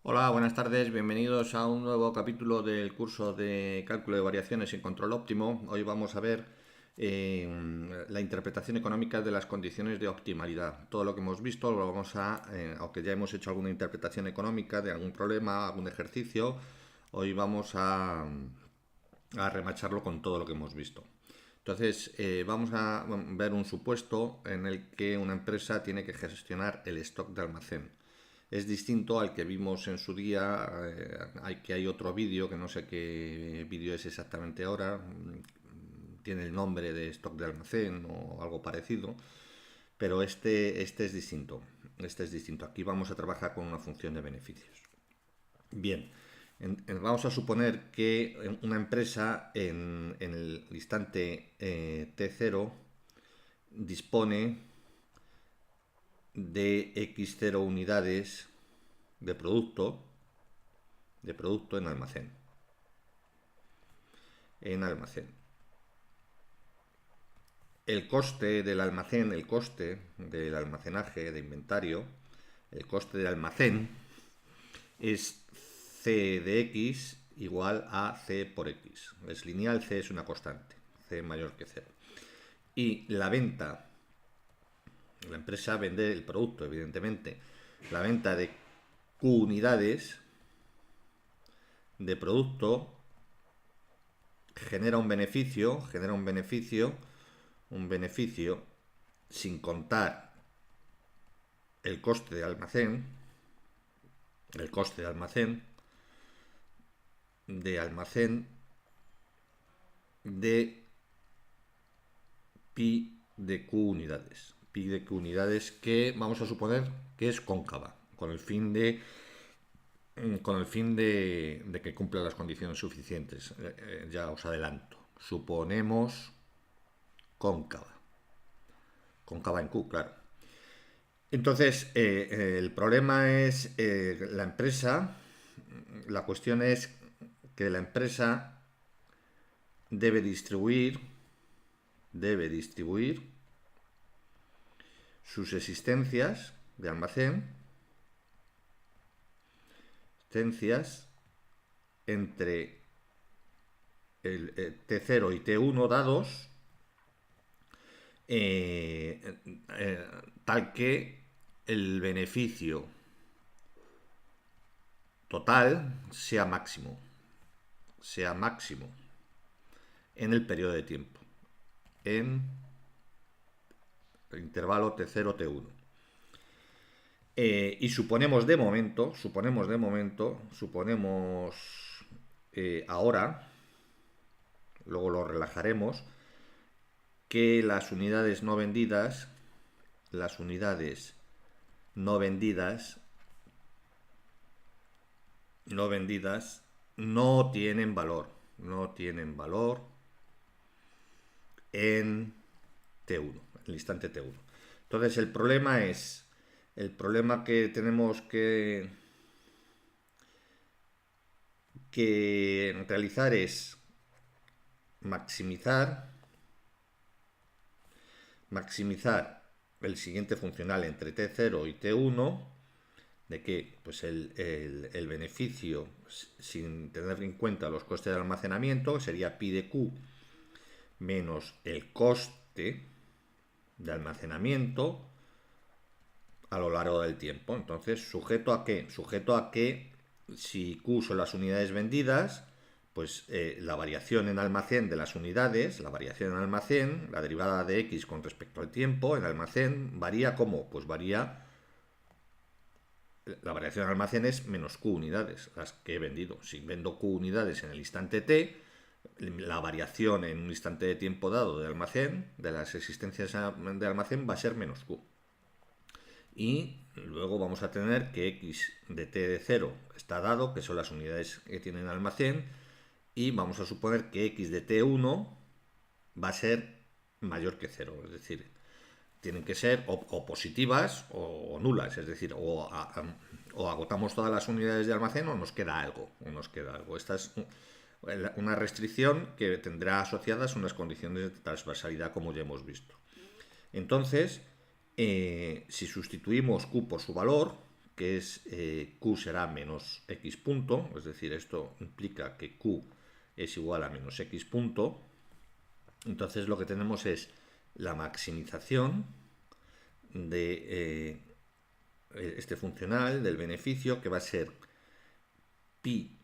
Hola, buenas tardes, bienvenidos a un nuevo capítulo del curso de cálculo de variaciones y control óptimo. Hoy vamos a ver la interpretación económica de las condiciones de optimalidad. Todo lo que hemos visto lo vamos aunque ya hemos hecho alguna interpretación económica de algún problema, algún ejercicio, hoy vamos a remacharlo con todo lo que hemos visto. Entonces, vamos a ver un supuesto en el que una empresa tiene que gestionar el stock de almacén. Es distinto al que vimos en su día, hay otro vídeo, que no sé qué vídeo es exactamente ahora, tiene el nombre de stock de almacén o algo parecido, pero este es distinto. Este es distinto. Aquí vamos a trabajar con una función de beneficios. Bien, vamos a suponer que una empresa en el instante T0 dispone de X0 unidades de producto, en almacén. En almacén. El coste del almacén, el coste del almacenaje de inventario, el coste del almacén es C de X igual a C por X. Es lineal, C es una constante, C mayor que 0. Y la venta, la empresa vende el producto, evidentemente. La venta de Q unidades de producto genera un beneficio sin contar el coste de almacén, el coste de almacén, de pi de q unidades. Pi de q unidades que vamos a suponer que es cóncava, con el fin de que cumpla las condiciones suficientes. Ya os adelanto. Suponemos cóncava. Cóncava en Q, claro. Entonces, el problema es la empresa. La cuestión es que la empresa debe distribuir sus existencias de almacén entre el T0 y T1 dados, tal que el beneficio total sea máximo en el periodo de tiempo, en el intervalo T0-T1. Y suponemos ahora, luego lo relajaremos, que las unidades no vendidas, no vendidas, no tienen valor en T1, en el instante T1. Entonces el problema que tenemos que realizar es maximizar el siguiente funcional entre T0 y T1, de que pues el beneficio, sin tener en cuenta los costes de almacenamiento, sería pi de q menos el coste de almacenamiento a lo largo del tiempo. Entonces, ¿sujeto a qué? Sujeto a que si Q son las unidades vendidas, pues la variación en almacén de las unidades, la derivada de X con respecto al tiempo en almacén, varía ¿cómo? Pues varía, la variación en almacén es menos Q unidades, las que he vendido. Si vendo Q unidades en el instante T, la variación en un instante de tiempo dado de almacén, de las existencias de almacén, va a ser menos Q. Y luego vamos a tener que X de T de 0 está dado, que son las unidades que tienen almacén, y vamos a suponer que X de T1 va a ser mayor que 0, es decir, tienen que ser o positivas o nulas, es decir, o agotamos todas las unidades de almacén o nos queda algo. Esta es una restricción que tendrá asociadas unas condiciones de transversalidad, como ya hemos visto. Entonces, si sustituimos Q por su valor, que es Q será menos X punto, es decir, esto implica que Q es igual a menos X punto. Entonces lo que tenemos es la maximización de este funcional del beneficio, que va a ser pi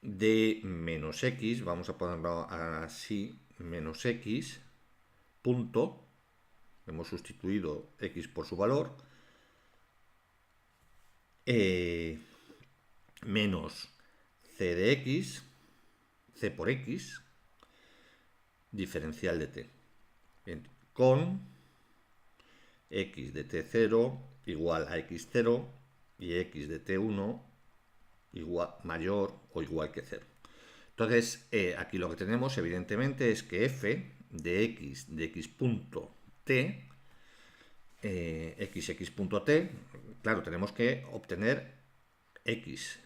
de menos x, vamos a ponerlo así, menos x punto, hemos sustituido x por su valor, menos c de x, c por x, diferencial de t, bien, con x de t0 igual a x0 y x de t1 igual, mayor o igual que 0. Entonces, aquí lo que tenemos, evidentemente, es que f de x punto t, x punto t, claro, tenemos que obtener x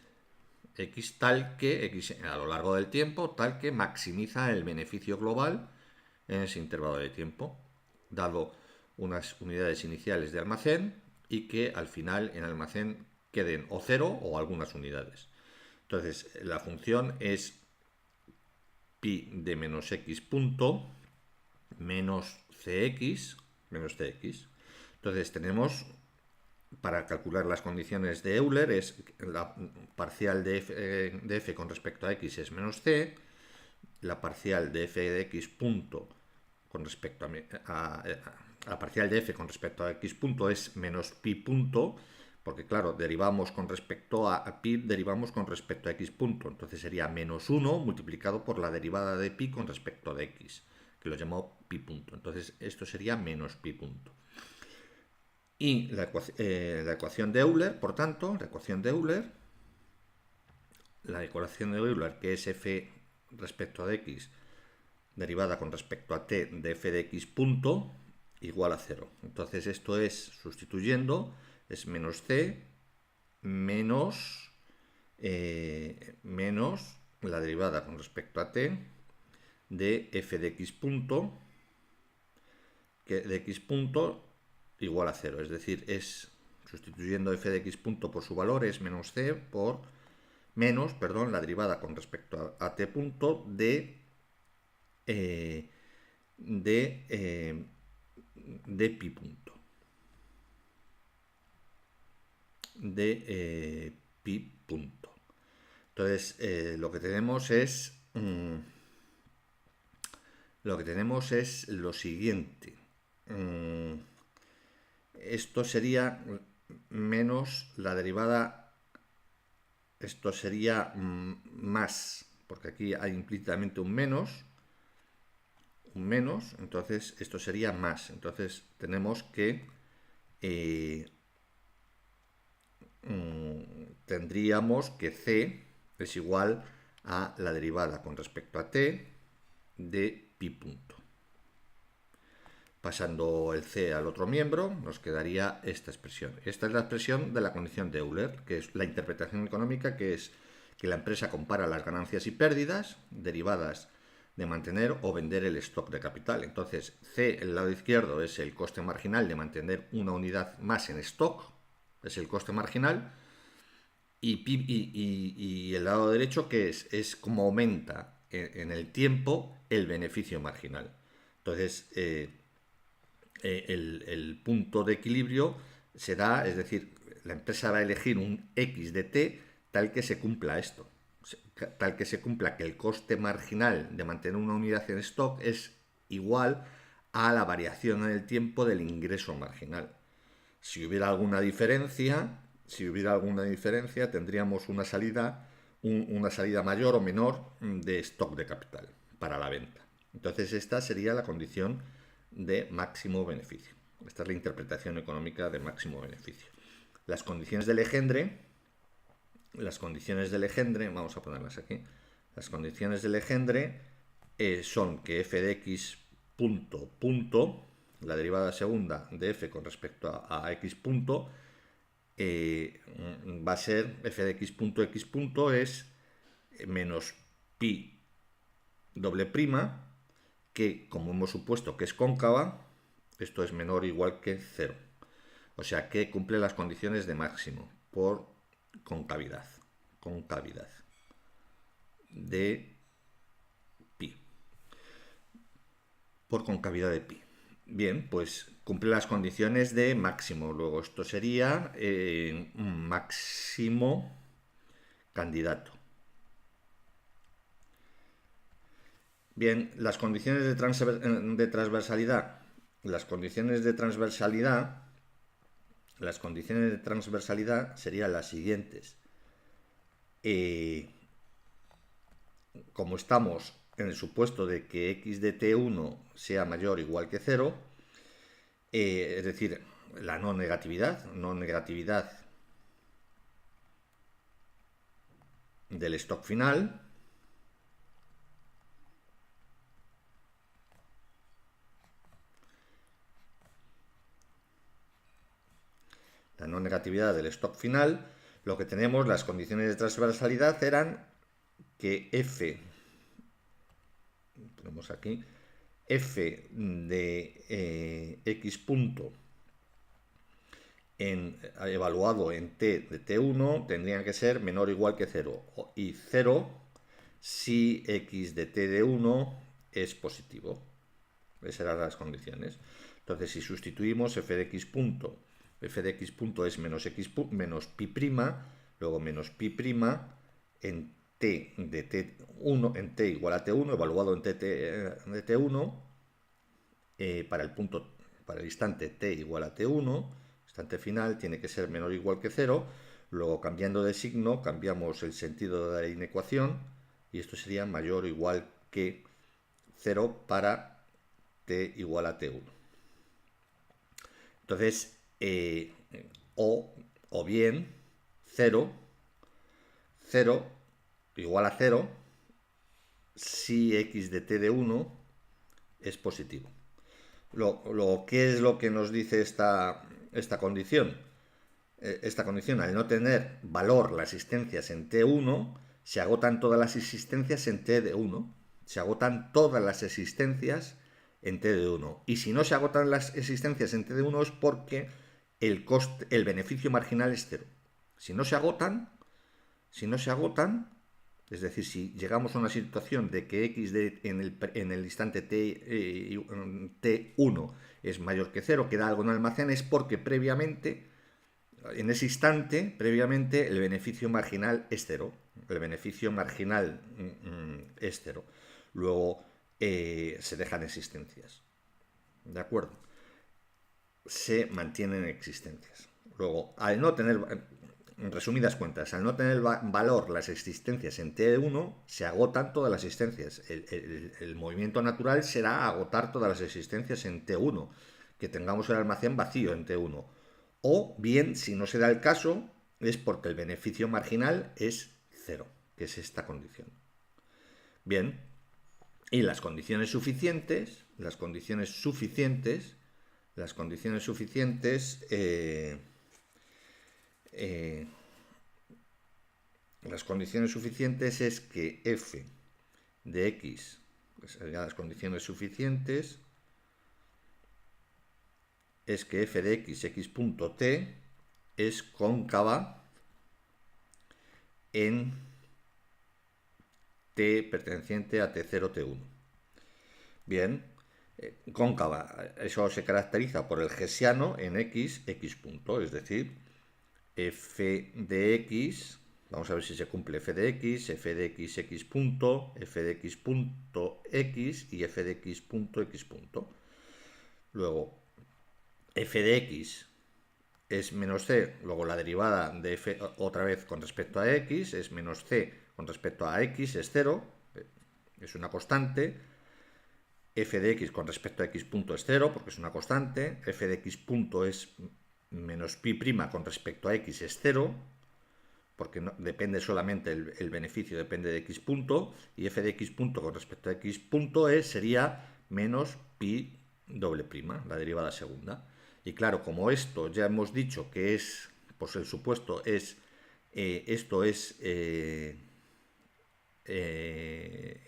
tal que, x a lo largo del tiempo, tal que maximiza el beneficio global en ese intervalo de tiempo, dado unas unidades iniciales de almacén y que al final en almacén queden o 0 o algunas unidades. Entonces, la función es pi de menos x punto menos cx menos cx. Entonces tenemos, para calcular las condiciones de Euler, es la parcial de f con respecto a x es menos c, la parcial de f de x punto con respecto a la parcial de f con respecto a x punto es menos pi punto, porque claro, derivamos con respecto a pi, derivamos con respecto a x punto, entonces sería menos 1 multiplicado por la derivada de pi con respecto de x, que lo llamó pi punto. Entonces esto sería menos pi punto. Y la ecuación de Euler, por tanto, la ecuación de Euler, que es f respecto de x derivada con respecto a t de f de x punto igual a 0. Entonces esto es, sustituyendo, es menos c menos, menos la derivada con respecto a t de f de x punto, que de x punto igual a 0. Es decir, es, sustituyendo f de x punto por su valor, es menos c por menos, perdón, la derivada con respecto a t punto de pi punto. De pi punto. Entonces, lo que tenemos es lo siguiente. Esto sería menos la derivada, esto sería más, porque aquí hay implícitamente un menos, entonces esto sería más. Entonces tenemos que tendríamos que c es igual a la derivada con respecto a t de pi punto. Pasando el c al otro miembro, nos quedaría esta expresión. Esta es la expresión de la condición de Euler, que es la interpretación económica, que es que la empresa compara las ganancias y pérdidas derivadas de mantener o vender el stock de capital. Entonces, c, el lado izquierdo, es el coste marginal de mantener una unidad más en stock, es el coste marginal, y el lado derecho, que es cómo aumenta en el tiempo el beneficio marginal. Entonces, el punto de equilibrio se da, es decir, la empresa va a elegir un x de t tal que se cumpla esto, tal que se cumpla que el coste marginal de mantener una unidad en stock es igual a la variación en el tiempo del ingreso marginal. Si hubiera alguna diferencia, tendríamos una salida mayor o menor de stock de capital para la venta. Entonces esta sería la condición de máximo beneficio. Esta es la interpretación económica de máximo beneficio. Las condiciones del Legendre, vamos a ponerlas aquí. Las condiciones del Legendre son que f de x punto, la derivada segunda de f con respecto a x punto, va a ser f de x punto es menos pi doble prima, que como hemos supuesto que es cóncava, esto es menor o igual que 0. O sea que cumple las condiciones de máximo. por concavidad de pi. Por concavidad de pi. Bien, pues cumple las condiciones de máximo. Luego esto sería un máximo candidato. Bien, las condiciones de transversalidad. Las condiciones de transversalidad serían las siguientes. Como estamos en el supuesto de que x de t1 sea mayor o igual que 0, es decir, la no negatividad del stock final, lo que tenemos, las condiciones de transversalidad eran que ponemos aquí, f de x punto evaluado en t de t1 tendrían que ser menor o igual que 0, y 0 si x de t de 1 es positivo. Esas eran las condiciones. Entonces, si sustituimos f de x punto es menos pi prima, luego menos pi prima en t de t1, en t igual a t1, evaluado en t de t1, para el instante t igual a t1, instante final tiene que ser menor o igual que 0, luego cambiando de signo cambiamos el sentido de la inecuación y esto sería mayor o igual que 0 para t igual a t1. Entonces, o bien 0 igual a 0 si x de t de 1 es positivo. ¿Qué es lo que nos dice esta condición? Esta condición, al no tener valor las existencias en t1, se agotan todas las existencias en t de 1. Se agotan todas las existencias en t de 1. Y si no se agotan las existencias en t de 1 es porque el beneficio marginal es 0. Si no se agotan, es decir, si llegamos a una situación de que x en el instante t1 es mayor que 0, queda algo en el almacén, es porque en ese instante, previamente, el beneficio marginal es 0. El beneficio marginal es 0. Luego se dejan existencias. ¿De acuerdo? Se mantienen existencias. Luego, al no tener... En resumidas cuentas, al no tener valor las existencias en T1, se agotan todas las existencias. El movimiento natural será agotar todas las existencias en T1, que tengamos el almacén vacío en T1. O bien, si no se da el caso, es porque el beneficio marginal es 0, que es esta condición. Bien, y las condiciones suficientes es que f de x, las condiciones suficientes es que f de x punto t es cóncava en t perteneciente a t0, t1. Bien, cóncava, eso se caracteriza por el hessiano en x punto, es decir, f de x, vamos a ver si se cumple f de x punto, f de x punto x y f de x punto x punto. Luego, f de x es menos c, luego la derivada de f otra vez con respecto a x es menos c con respecto a x, es 0, es una constante. F de x con respecto a x punto es 0 porque es una constante. F de x punto es menos pi prima con respecto a x es 0 porque no, depende solamente el beneficio depende de x punto, y f de x punto con respecto a x punto sería menos pi doble prima, la derivada segunda. Y claro, como esto ya hemos dicho que es, pues el supuesto es, esto es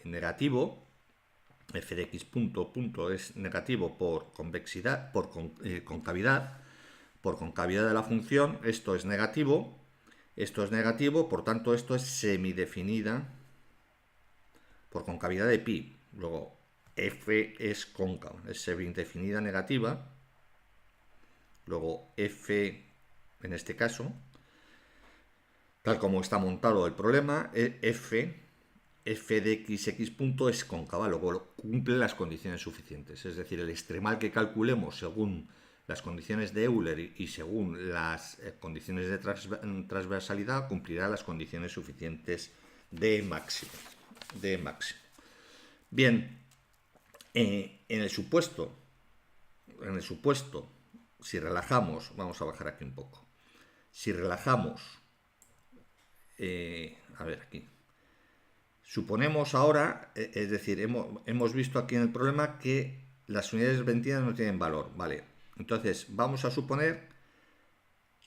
negativo, f de x punto es negativo por convexidad, por concavidad de la función, esto es negativo, Esto es negativo, por tanto esto es semidefinida por concavidad de pi. Luego f es cóncava, es semidefinida negativa. Luego f, en este caso, tal como está montado el problema, f de x punto es cóncava, luego cumple las condiciones suficientes. Es decir, el extremal que calculemos según las condiciones de Euler y según las condiciones de transversalidad cumplirá las condiciones suficientes de máximo. Bien, en el supuesto, si relajamos, vamos a bajar aquí un poco. Si relajamos, a ver aquí. Suponemos ahora, es decir, hemos visto aquí en el problema que las unidades bentianas no tienen valor, ¿vale? Entonces, vamos a suponer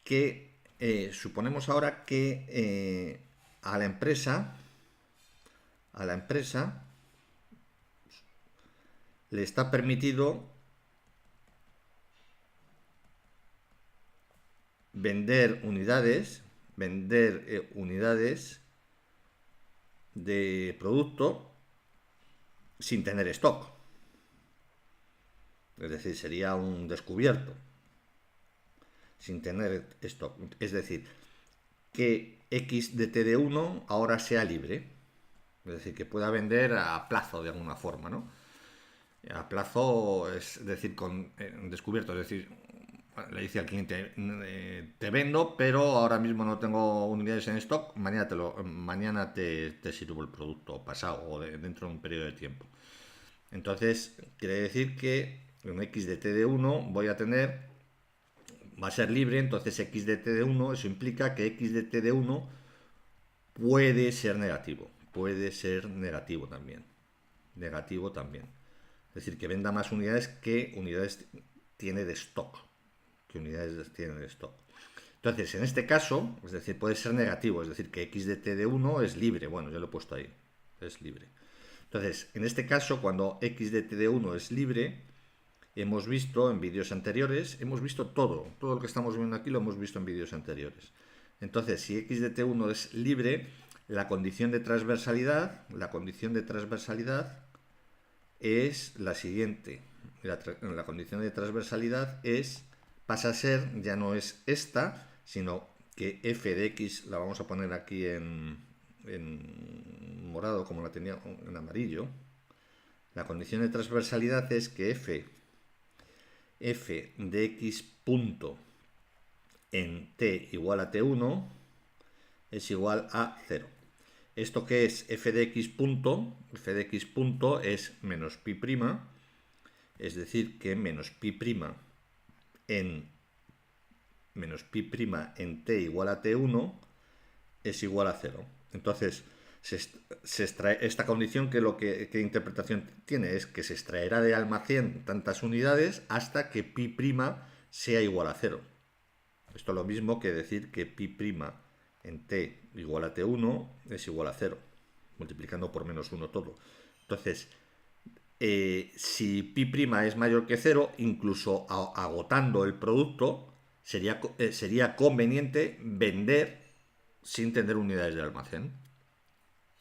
que, suponemos ahora que a la empresa le está permitido vender unidades de producto sin tener stock. Es decir, sería un descubierto sin tener stock. Es decir, que X de T de 1 ahora sea libre. Es decir, que pueda vender a plazo de alguna forma, ¿no? A plazo, es decir, con descubierto. Es decir, le dice al cliente, te vendo, pero ahora mismo no tengo unidades en stock, mañana te sirvo el producto pasado o dentro de un periodo de tiempo. Entonces, quiere decir que en X de T de 1 voy a tener, va a ser libre, entonces X de T de 1, eso implica que X de T de 1 puede ser negativo también. Negativo también. Es decir, que venda más unidades que unidades tiene de stock. Entonces, en este caso, es decir, puede ser negativo, es decir, que X de T de 1 es libre. Bueno, yo lo he puesto ahí, es libre. Entonces, en este caso, cuando X de T de 1 es libre, hemos visto en vídeos anteriores, hemos visto todo lo que estamos viendo aquí lo hemos visto en vídeos anteriores. Entonces, si X de T1 es libre, la condición de transversalidad es la siguiente. La condición de transversalidad pasa a ser, ya no es esta, sino que f de x, la vamos a poner aquí en morado como la tenía en amarillo. La condición de transversalidad es que f de x punto en t igual a t1 es igual a 0. ¿Esto qué es? F de x punto es menos pi prima, es decir, que menos pi prima en t igual a t1 es igual a 0. Entonces, se extrae esta condición, ¿qué interpretación tiene? Es que se extraerá de almacén tantas unidades hasta que pi prima sea igual a 0. Esto es lo mismo que decir que pi prima en t igual a t1 es igual a 0, multiplicando por menos 1 todo. Entonces, si pi prima es mayor que 0, incluso agotando el producto, sería conveniente vender sin tener unidades de almacén.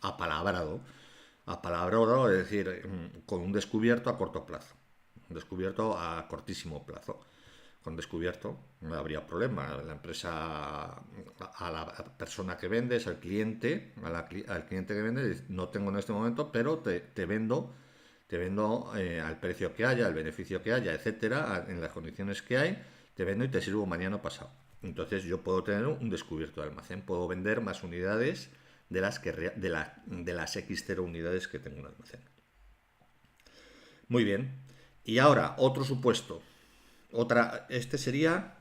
Apalabrado, es decir, con un descubierto a corto plazo, un descubierto a cortísimo plazo. Con descubierto no habría problema. La empresa, a la persona que vendes, al cliente, al cliente que vende, no tengo en este momento, pero te vendo al precio que haya, al beneficio que haya, etcétera, en las condiciones que hay, te vendo y te sirvo mañana o pasado. Entonces yo puedo tener un descubierto de almacén, puedo vender más unidades de las X0 unidades que tengo en almacén. Muy bien. Y ahora, otro supuesto. Este sería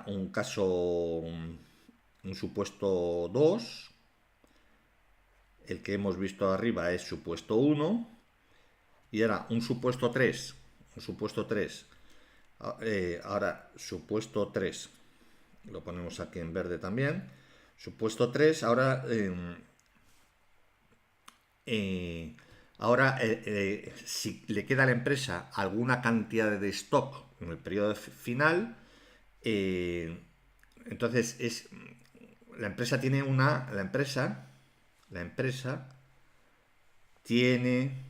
un caso, un supuesto 2. El que hemos visto arriba es supuesto 1. Y ahora un supuesto 3. Ahora, supuesto 3. Lo ponemos aquí en verde también. Supuesto 3. Ahora, si le queda a la empresa alguna cantidad de stock en el periodo final, Entonces, la empresa tiene la empresa tiene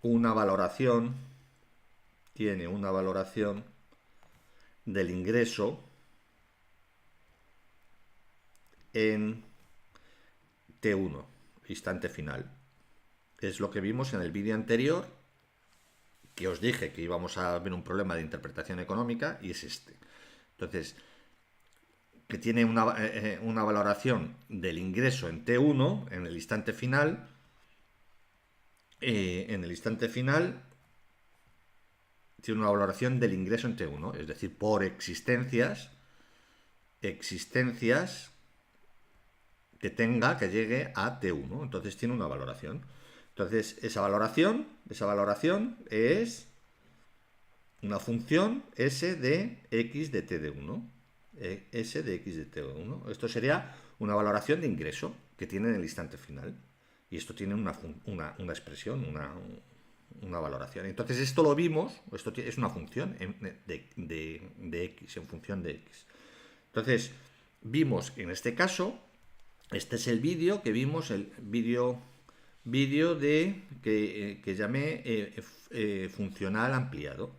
una valoración, del ingreso en T1, instante final. Es lo que vimos en el vídeo anterior, que os dije que íbamos a ver un problema de interpretación económica, y es este. Entonces, que tiene una valoración del ingreso en T1 en el instante final. Tiene una valoración del ingreso en T1, es decir, por existencias que llegue a T1. Entonces tiene una valoración. Entonces esa valoración es una función S de X de T de 1. S de X de T1. Esto sería una valoración de ingreso que tiene en el instante final. Y esto tiene una expresión, una valoración. Entonces esto lo vimos, esto es una función de X, en función de X. Entonces vimos en este caso, este es el vídeo que vimos, el vídeo que llamé funcional ampliado.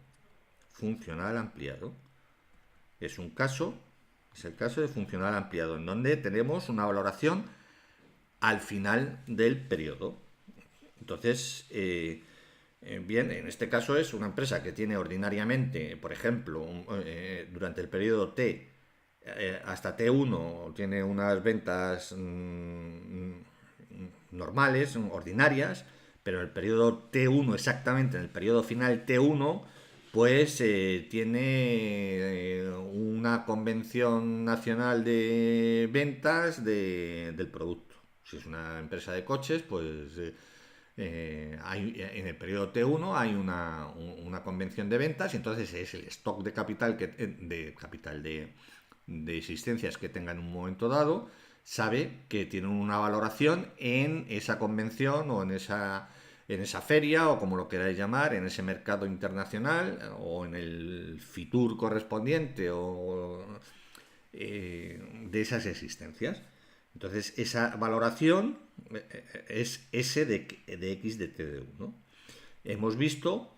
Es el caso de funcional ampliado, en donde tenemos una valoración al final del periodo. Entonces, bien, en este caso es una empresa que tiene ordinariamente, por ejemplo, durante el periodo T hasta T1 tiene unas ventas normales, ordinarias, pero en el periodo T1, exactamente en el periodo final T1, pues tiene una convención nacional de ventas del producto. Si es una empresa de coches, pues en el periodo T1 hay una convención de ventas, y entonces es el stock de capital, de existencias que tenga en un momento dado, sabe que tiene una valoración en esa convención o en esa feria, o como lo queráis llamar, en ese mercado internacional, o en el FITUR correspondiente, o de esas existencias. Entonces esa valoración es S de X de T de 1. Hemos visto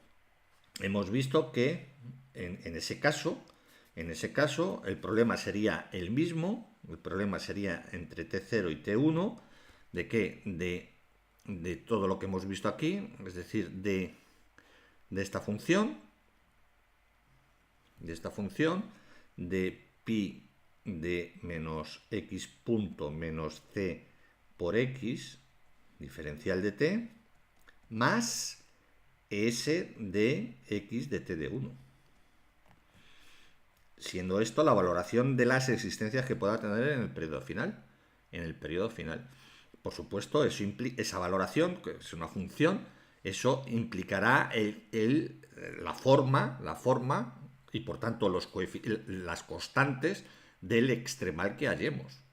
que en ese caso el problema sería el mismo. El problema sería entre T0 y T1. ¿De qué? De todo lo que hemos visto aquí, es decir, de esta función, de pi de menos x punto menos c por x, diferencial de t, más s de x de t de 1. Siendo esto la valoración de las existencias que pueda tener en el periodo final. Por supuesto, esa valoración, que es una función, eso implicará la forma y por tanto las constantes del extremal que hallemos.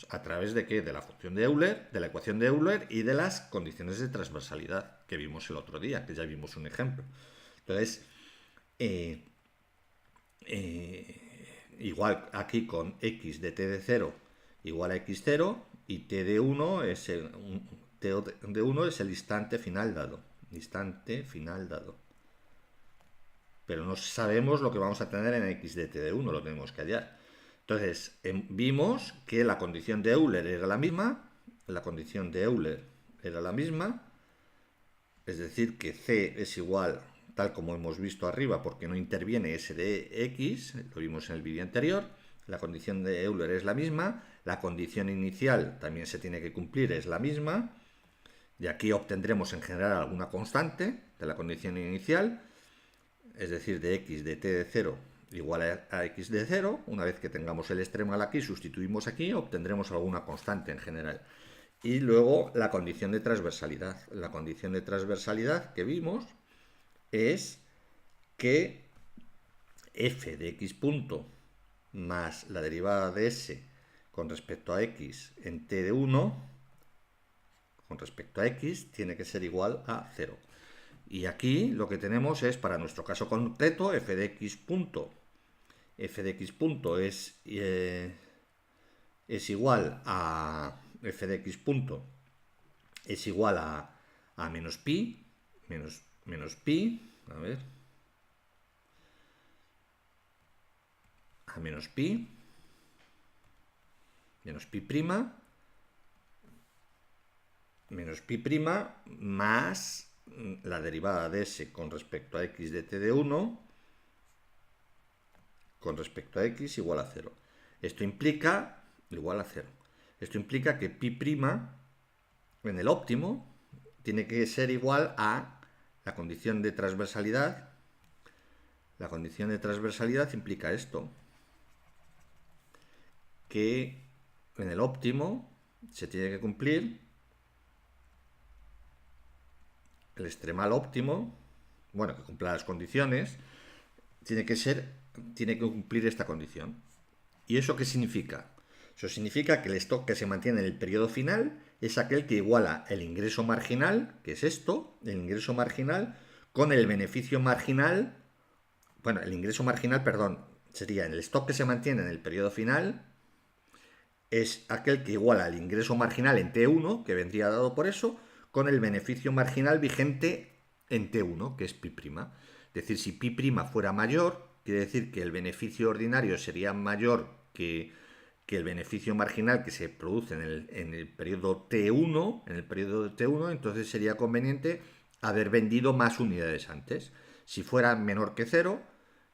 ¿A través de qué? De la función de Euler, de la ecuación de Euler y de las condiciones de transversalidad que vimos el otro día, que ya vimos un ejemplo. Entonces, igual aquí con x de t de 0 igual a x0, y t de 1 es el instante final dado. Pero no sabemos lo que vamos a tener en x de t de 1, lo tenemos que hallar. Entonces, vimos que la condición de Euler era la misma, es decir, que c es igual, tal como hemos visto arriba, porque no interviene s de x, lo vimos en el vídeo anterior. La condición de Euler es la misma, la condición inicial también se tiene que cumplir, es la misma, y aquí obtendremos en general alguna constante de la condición inicial, es decir, de x de t de 0 igual a x de 0. Una vez que tengamos el extremal aquí, sustituimos aquí, obtendremos alguna constante en general. Y luego la condición de transversalidad. La condición de transversalidad que vimos es que f de x punto más la derivada de s con respecto a x en t de 1, con respecto a x, tiene que ser igual a 0. Y aquí lo que tenemos es, para nuestro caso concreto, f de x punto f de x punto es igual a f de x punto es igual a menos pi, menos pi, a ver, a menos pi prima, menos pi prima más la derivada de s con respecto a x de t de 1 con respecto a x igual a 0. Esto implica igual a 0. Esto implica que pi prima en el óptimo tiene que ser igual a la condición de transversalidad. La condición de transversalidad implica esto, que en el óptimo se tiene que cumplir el extremal óptimo, bueno, que cumpla las condiciones, tiene que cumplir esta condición. ¿Y eso qué significa? Eso significa que el stock que se mantiene en el periodo final es aquel que iguala el ingreso marginal, que es esto, el ingreso marginal, con el beneficio marginal. Bueno, el ingreso marginal, perdón, sería el stock que se mantiene en el periodo final es aquel que iguala el ingreso marginal en T1, que vendría dado por eso, con el beneficio marginal vigente en T1, que es pi'. Es decir, si pi' fuera mayor, quiere decir que el beneficio ordinario sería mayor que el beneficio marginal que se produce en el periodo T1, entonces sería conveniente haber vendido más unidades antes. Si fuera menor que 0,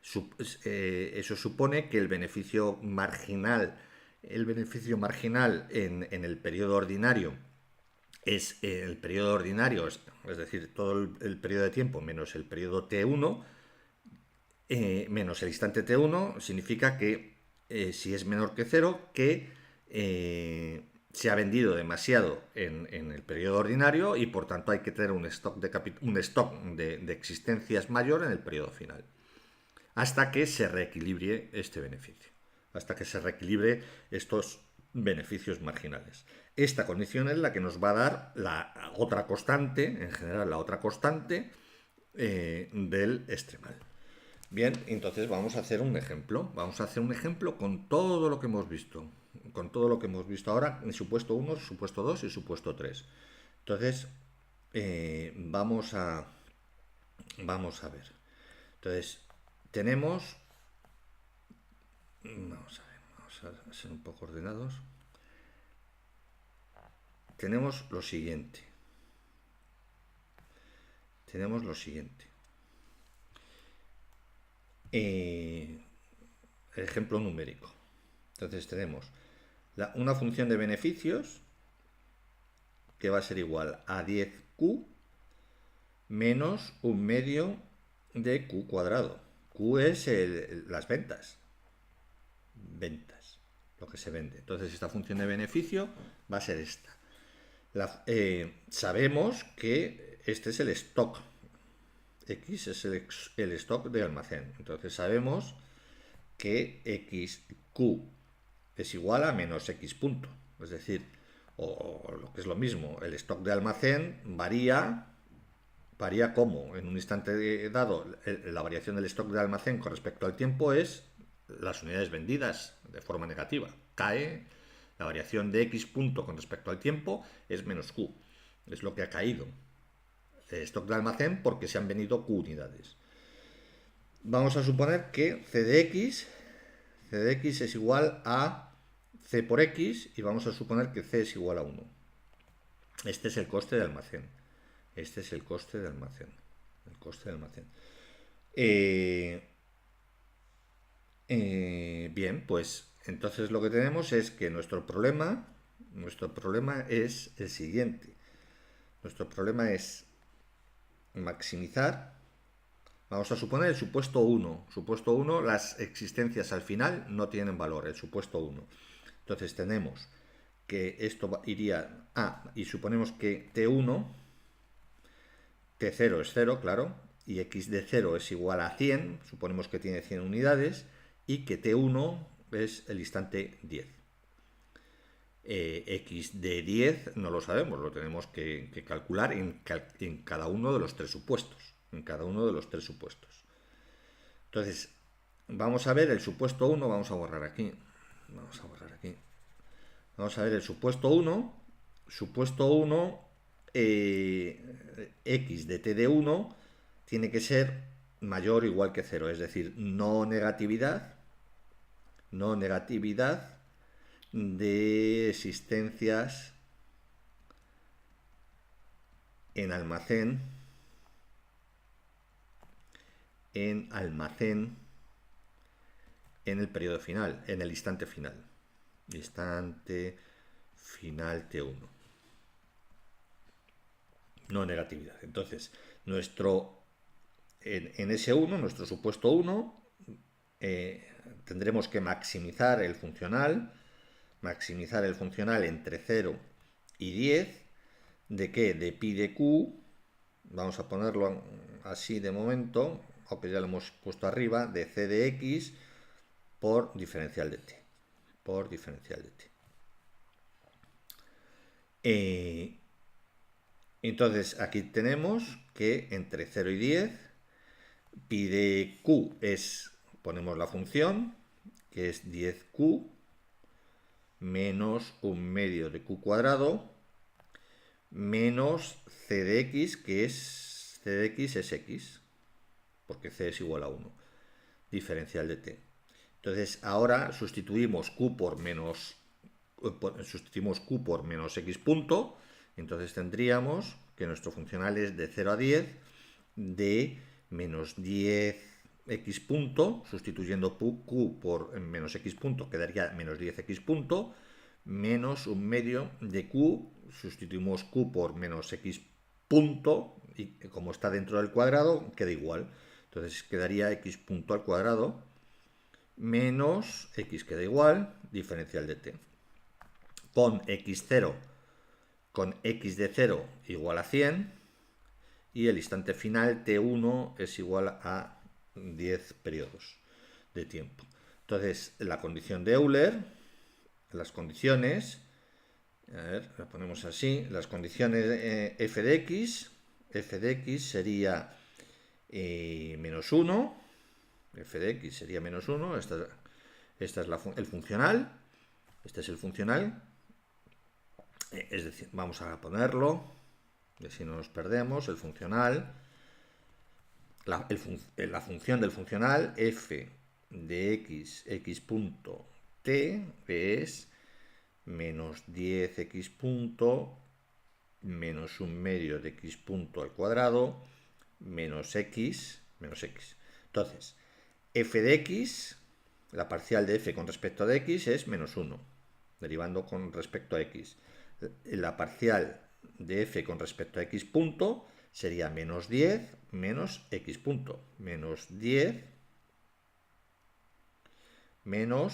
eso supone que el beneficio marginal en el periodo ordinario es es decir, todo el periodo de tiempo menos el periodo T1, menos el instante T1, significa que si es menor que 0, que se ha vendido demasiado en el periodo ordinario y por tanto hay que tener un stock de existencias mayor en el periodo final, hasta que se reequilibre este beneficio, hasta que se reequilibre estos beneficios marginales. Esta condición es la que nos va a dar la otra constante, en general la otra constante del extremal. Bien, entonces vamos a hacer un ejemplo. Vamos a hacer un ejemplo con todo lo que hemos visto. Con todo lo que hemos visto ahora en supuesto 1, supuesto 2 y supuesto 3. Entonces, vamos a ver. Entonces, tenemos... Vamos a ser un poco ordenados. Tenemos lo siguiente. El ejemplo numérico. Entonces tenemos una función de beneficios que va a ser igual a 10q menos un medio de q cuadrado. Q es las ventas, lo que se vende. Entonces esta función de beneficio va a ser esta. Sabemos que este es el stock. X es el stock de almacén. Entonces sabemos que xq es igual a menos x punto. Es decir, o lo que es lo mismo, el stock de almacén varía como en un instante dado la variación del stock de almacén con respecto al tiempo es las unidades vendidas de forma negativa. Cae, la variación de x punto con respecto al tiempo es menos q. Es lo que ha caído el stock de almacén porque se han vendido q unidades. Vamos a suponer que c de x es igual a c por x y vamos a suponer que c es igual a 1. Este es el coste de almacén. Bien, pues entonces lo que tenemos es que nuestro problema es el siguiente. Nuestro problema es maximizar. Vamos a suponer el supuesto 1. Supuesto 1, las existencias al final no tienen valor, el supuesto 1. Entonces tenemos que esto iría a, y suponemos que T1, T0 es 0, claro, y x de 0 es igual a 100, suponemos que tiene 100 unidades, y que T1 es el instante 10. X de 10 no lo sabemos, lo tenemos que calcular en cada uno de los tres supuestos. Entonces, vamos a ver el supuesto 1, vamos a borrar aquí. Vamos a borrar aquí. Vamos a ver el supuesto 1. Supuesto 1, x de t de 1 tiene que ser mayor o igual que 0, es decir, no negatividad de existencias en almacén en el periodo final, en el instante final. Instante final T1. No negatividad. Entonces, en ese 1, nuestro supuesto 1, tendremos que maximizar el funcional entre 0 y 10. ¿De qué? De pi de q, vamos a ponerlo así de momento, aunque ya lo hemos puesto arriba, de c de x por diferencial de t. Entonces aquí tenemos que entre 0 y 10, pi de q ponemos la función, que es 10q menos 1/2 de q cuadrado, menos c de x, que es c de x es x, porque c es igual a 1, diferencial de t. Entonces ahora sustituimos q por menos x punto, entonces tendríamos que nuestro funcional es de 0 a 10 de menos 10x punto, sustituyendo q por menos x punto quedaría menos 10x punto, menos 1/2 de q, sustituimos q por menos x punto, y como está dentro del cuadrado, queda igual. Entonces quedaría x punto al cuadrado, menos x queda igual, diferencial de t. Con x0, con x de 0 igual a 100, y el instante final t1 es igual a 10 periodos de tiempo. Entonces, la condición de Euler, las condiciones, a ver, la ponemos así, las condiciones f de x sería menos 1, f de x sería menos 1, esta es el funcional, este es el funcional, es decir, vamos a ponerlo, y así no nos perdemos, el funcional, la función del funcional f de x punto t es menos 10x punto menos 1/2 de x punto al cuadrado menos x. Entonces, f de x, la parcial de f con respecto a x es menos 1, derivando con respecto a x. La parcial de f con respecto a x punto sería menos 10 menos x punto. Menos 10 menos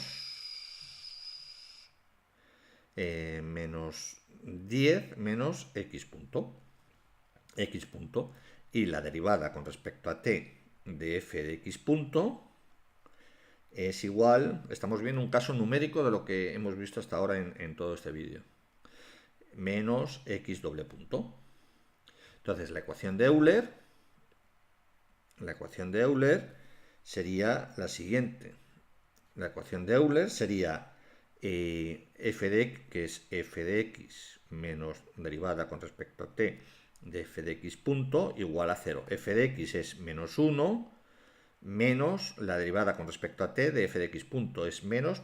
10 menos x punto. Y la derivada con respecto a t de f de x punto es igual, estamos viendo un caso numérico de lo que hemos visto hasta ahora en todo este vídeo, menos x doble punto. Entonces la ecuación de Euler sería la siguiente. La ecuación de Euler sería f de x, que es f de x menos derivada con respecto a t de f de x punto igual a 0. F de x es menos 1 menos la derivada con respecto a t de f de x punto es menos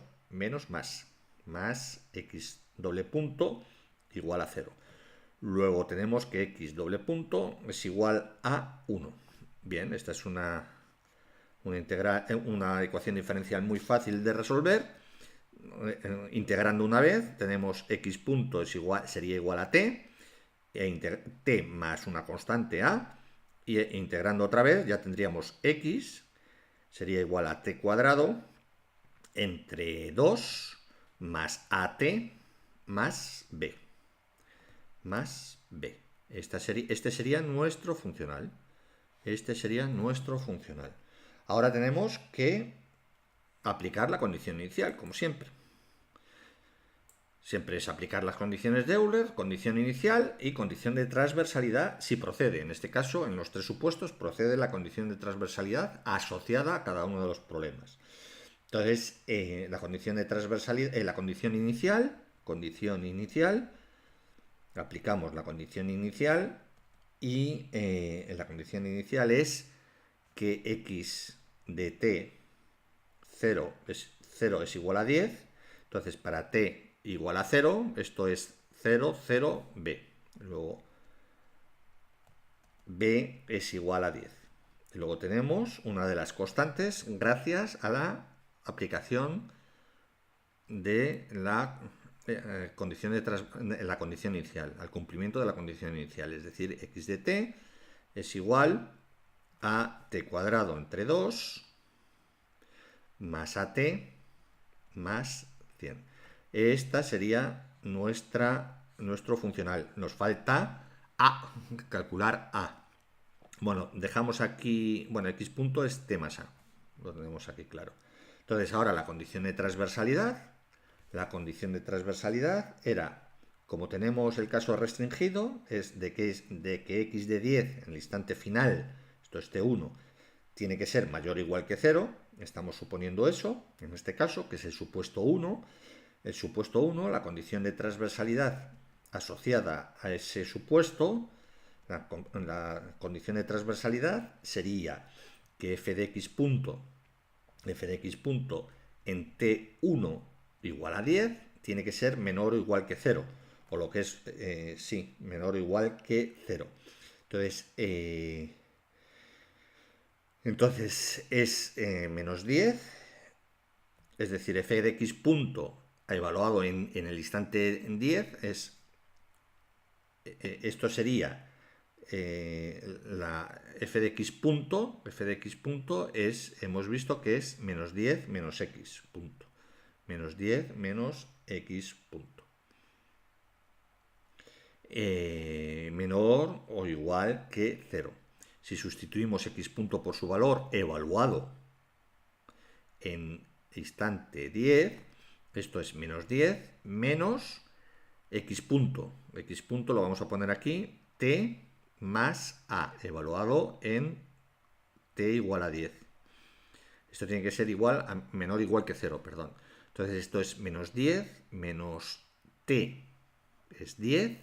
más x doble punto igual a 0. Luego tenemos que x doble punto es igual a 1. Bien, esta es una ecuación diferencial muy fácil de resolver. Integrando una vez, tenemos x punto sería igual a t, t más una constante a, y integrando otra vez ya tendríamos x sería igual a t cuadrado entre 2 más at más b. Este sería nuestro funcional. Ahora tenemos que aplicar la condición inicial, como siempre. Siempre es aplicar las condiciones de Euler, condición inicial y condición de transversalidad si procede. En este caso, en los tres supuestos, procede la condición de transversalidad asociada a cada uno de los problemas. Entonces, la condición de transversalidad, la condición inicial, aplicamos la condición inicial y la condición inicial es que x de t 0 es igual a 10. Entonces, para t igual a 0, esto es 0, 0, b. Luego, b es igual a 10. Y luego tenemos una de las constantes gracias a la aplicación de la condición inicial, al cumplimiento de la condición inicial. Es decir, x de t es igual a t cuadrado entre 2 más at más 100. Esta sería nuestro funcional. Nos falta calcular a. Bueno, dejamos aquí, x punto es t más a. Lo tenemos aquí claro. Entonces, ahora la condición de transversalidad. La condición de transversalidad era, como tenemos el caso restringido, es de que x de 10 en el instante final, esto es t1, tiene que ser mayor o igual que 0. Estamos suponiendo eso, en este caso, que es el supuesto 1. El supuesto 1, la condición de transversalidad asociada a ese supuesto, la condición de transversalidad sería que f de x punto en t1 igual a 10 tiene que ser menor o igual que 0, o lo que es, menor o igual que 0. Entonces es menos 10, es decir, f de x punto evaluado en el instante 10 es, esto sería la f de x punto es, hemos visto que es menos 10 menos x punto. Menos 10 menos x punto. Menor o igual que 0. Si sustituimos x punto por su valor evaluado en instante 10, esto es menos 10 menos x punto. X punto lo vamos a poner aquí, t más a, evaluado en t igual a 10. Esto tiene que ser igual a menor o igual que 0, perdón. Entonces esto es menos 10 menos t es 10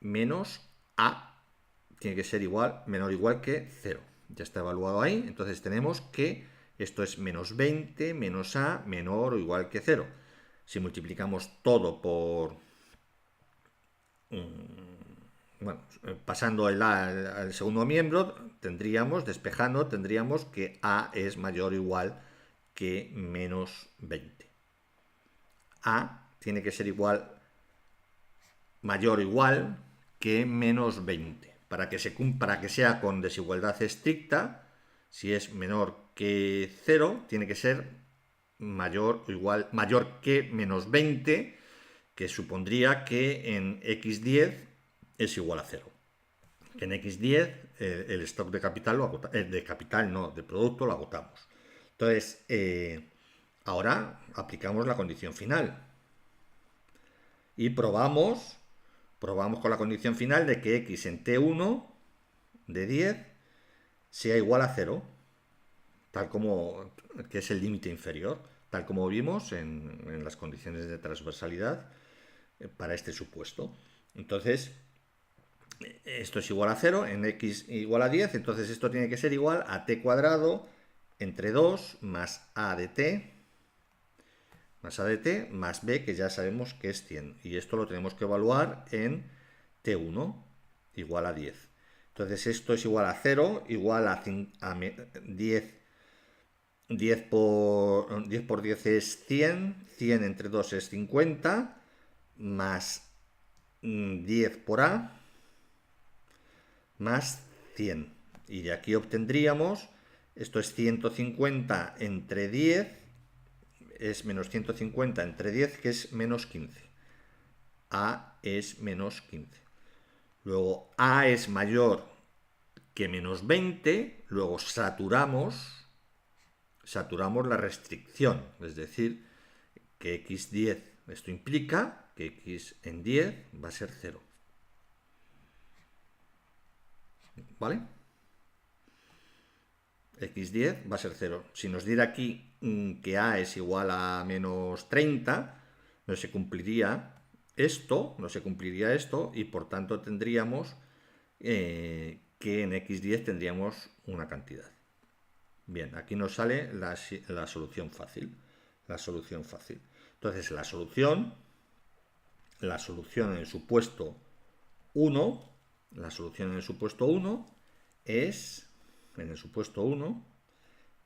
menos a tiene que ser igual, menor o igual que 0. Ya está evaluado ahí. Entonces tenemos que esto es menos 20 menos a menor o igual que 0. Si multiplicamos todo por... pasando al segundo miembro, despejando, tendríamos que a es mayor o igual que menos 20. A tiene que ser igual, mayor o igual que menos 20. Para que sea con desigualdad estricta, si es menor que 0, tiene que ser mayor que menos 20, que supondría que en x10 es igual a 0. En x10 el stock de capital de producto lo agotamos. Entonces, ahora aplicamos la condición final y probamos con la condición final de que x en t1 de 10 sea igual a 0, tal como, que es el límite inferior, tal como vimos en las condiciones de transversalidad para este supuesto. Entonces, esto es igual a 0, en x igual a 10, entonces esto tiene que ser igual a t cuadrado entre 2 más a de t más b, que ya sabemos que es 100. Y esto lo tenemos que evaluar en t1 igual a 10. Entonces esto es igual a 0, igual a 10. 10 por 10 es 100, 100 entre 2 es 50, más 10 por a, más 100. Y de aquí obtendríamos, esto es 150 entre 10, es menos 150 entre 10, que es menos 15. A es menos 15. Luego A es mayor que menos 20, luego saturamos la restricción, es decir, que x10, esto implica que x en 10 va a ser 0. ¿Vale? x10 va a ser 0. Si nos diera aquí que a es igual a menos 30, no se cumpliría esto, y por tanto tendríamos que en x10 tendríamos una cantidad. Bien, aquí nos sale la solución fácil. Entonces la solución en el supuesto 1,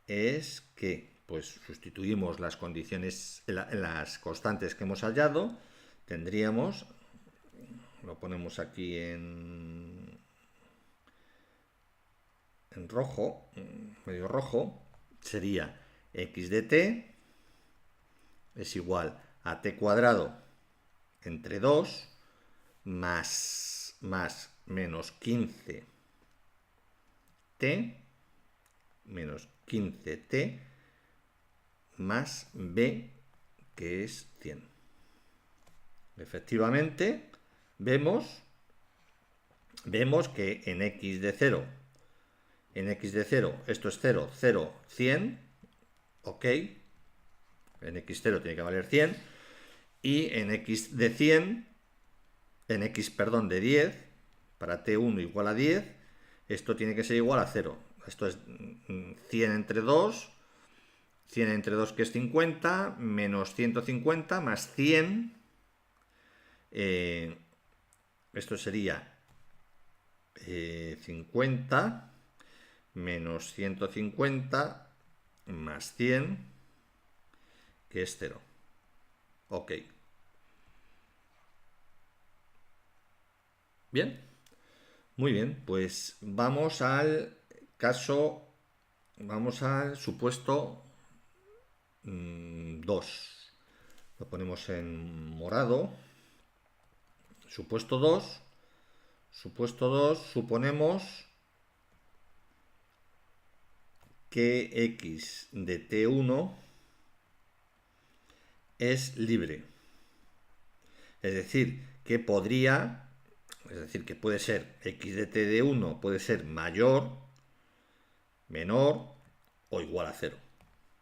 es que pues sustituimos las condiciones, las constantes que hemos hallado, tendríamos, lo ponemos aquí en rojo, medio rojo, sería x de t es igual a t cuadrado entre 2 más menos 15t menos 15t más b, que es 100. Efectivamente, vemos que en x de 0, esto es 0, 0, 100, ok, en x0 tiene que valer 100, y en x de 100, de 10, para t1 igual a 10, esto tiene que ser igual a 0. Esto es 100 entre 2, que es 50, menos 150, más 100, esto sería 50, menos 150, más 100, que es 0. Ok. Bien. Muy bien, pues vamos al supuesto 2. Lo ponemos en morado. Supuesto 2. Suponemos que x de t1 es libre. Es decir, que puede ser x de t de 1 puede ser mayor, menor o igual a 0.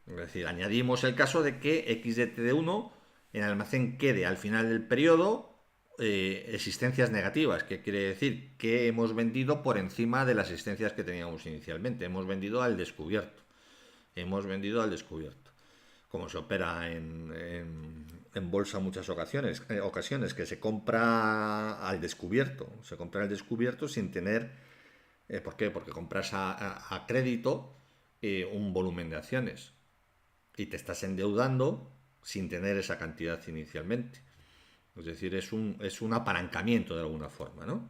Es decir, añadimos el caso de que x de t de 1 en el almacén quede al final del periodo existencias negativas, que quiere decir que hemos vendido por encima de las existencias que teníamos inicialmente. Hemos vendido al descubierto. Como se opera en bolsa muchas ocasiones, que se compra al descubierto. Se compra al descubierto sin tener... ¿por qué? Porque compras a crédito un volumen de acciones y te estás endeudando sin tener esa cantidad inicialmente. Es decir, es un apalancamiento de alguna forma, ¿no?